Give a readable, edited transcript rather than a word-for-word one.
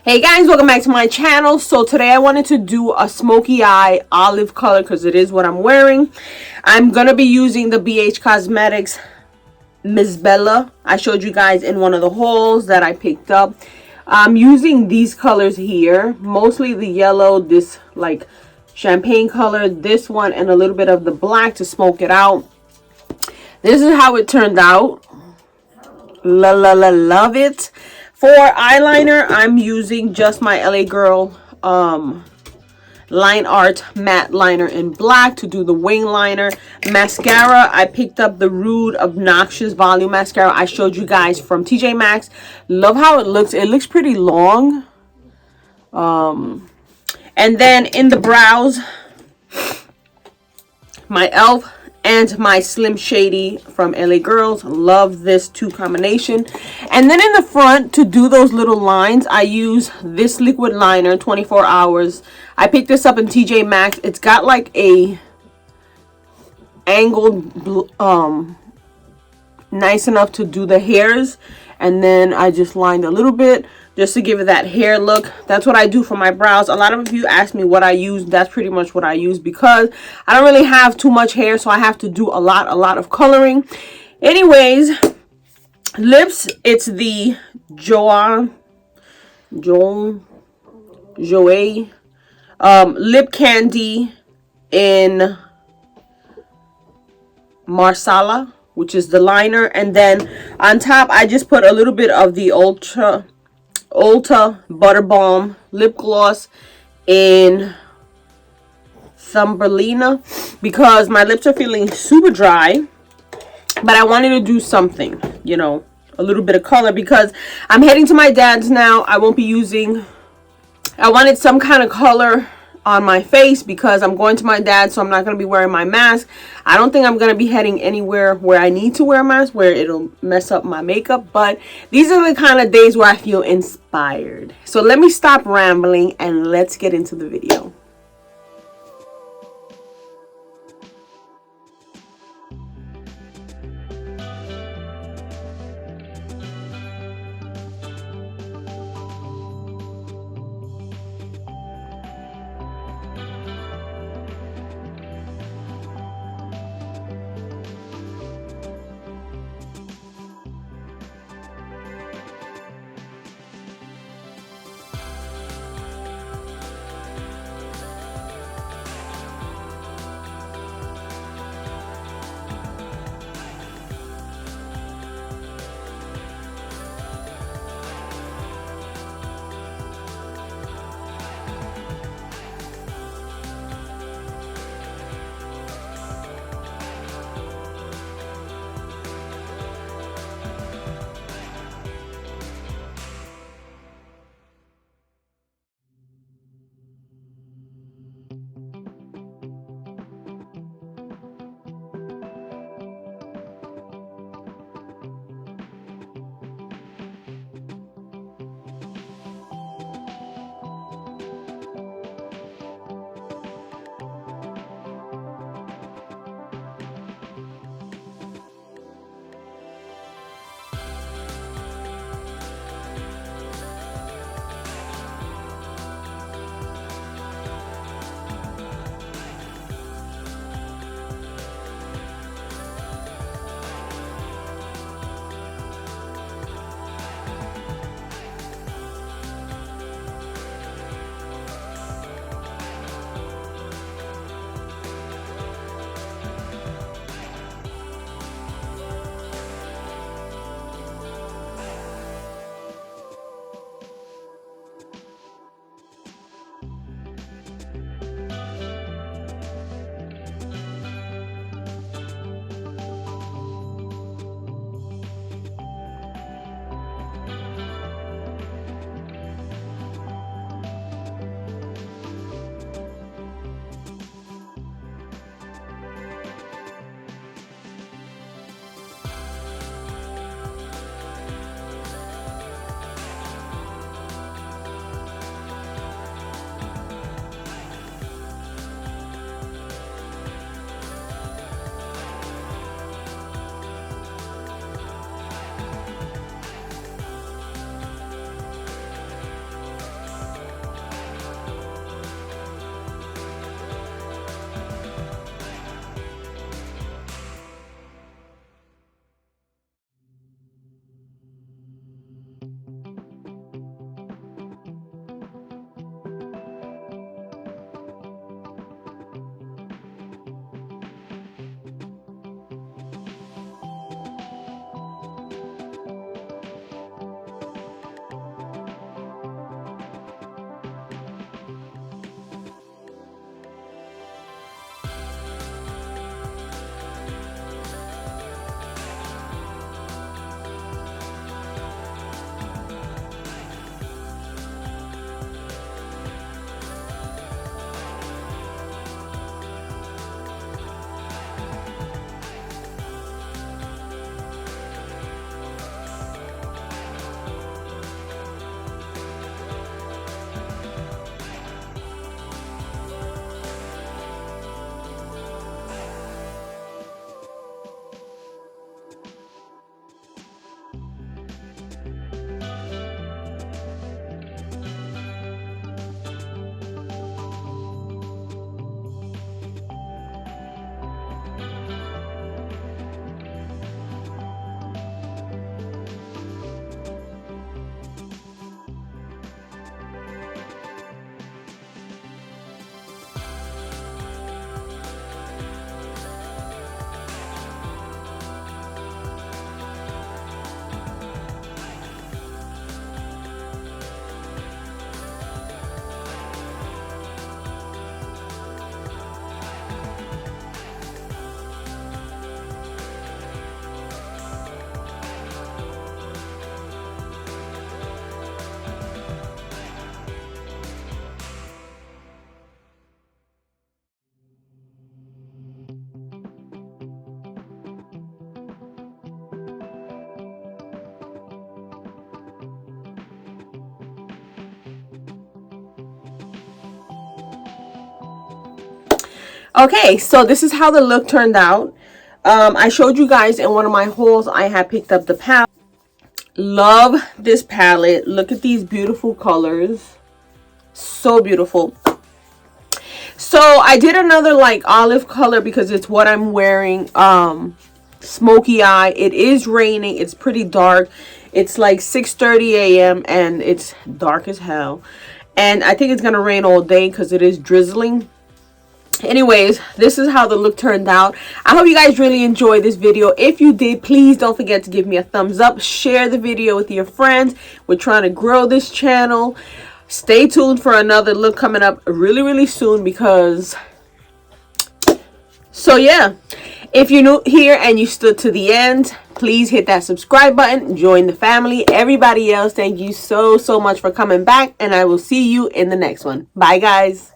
Hey guys, welcome back to my channel. So today I wanted to do a smoky eye olive color because it is what I'm wearing. I'm gonna be using the BH Cosmetics Miss Bella. I showed you guys in one of the hauls that I picked up. I'm using these colors here, mostly the yellow, this like champagne color, this one, and a little bit of the black to smoke it out. This is how it turned out. Love it. For eyeliner, I'm using just my LA Girl Line Art matte liner in black to do the wing liner. Mascara, I picked up the Rude Obnoxious Volume Mascara I showed you guys from TJ Maxx. Love how it looks. It looks pretty long. And then in the brows, my e.l.f. and my Slim Shady from LA Girls. Love this two combination. And then in the front, to do those little lines, I use this liquid liner, 24 hours. I picked this up in TJ Maxx. It's got like a angled, nice enough to do the hairs. And then I just lined a little bit just to give it that hair look. That's what I do for my brows. A lot of you ask me what I use. That's pretty much what I use because I don't really have too much hair, so I have to do a lot of coloring. Anyways, lips, it's the Joie Lip Candy in Marsala, which is the liner. And then on top, I just put a little bit of the Ulta Butter Balm lip gloss in Thumbelina because my lips are feeling super dry, but I wanted to do something, you know, a little bit of color because I'm heading to my dad's now. I wanted some kind of color on my face because I'm going to my dad, so I'm not going to be wearing my mask. I don't think I'm going to be heading anywhere where I need to wear a mask, where it'll mess up my makeup. But these are the kind of days where I feel inspired. So let me stop rambling and let's get into the video. Okay, so this is how the look turned out. I showed you guys in one of my hauls I had picked up the palette. Love this palette. Look at these beautiful colors. So beautiful. So I did another like olive color because it's what I'm wearing. Smoky eye. It is raining. It's pretty dark. It's like 6:30 a.m. and it's dark as hell. And I think it's gonna rain all day because it is drizzling. Anyways, this is how the look turned out. I hope you guys really enjoyed this video. If you did, please don't forget to give me a thumbs up. Share the video with your friends. We're trying to grow this channel. Stay tuned for another look coming up really soon because... So yeah, if you're new here and you stood to the end, please hit that subscribe button. Join the family. Everybody else, thank you so much for coming back. And I will see you in the next one. Bye, guys.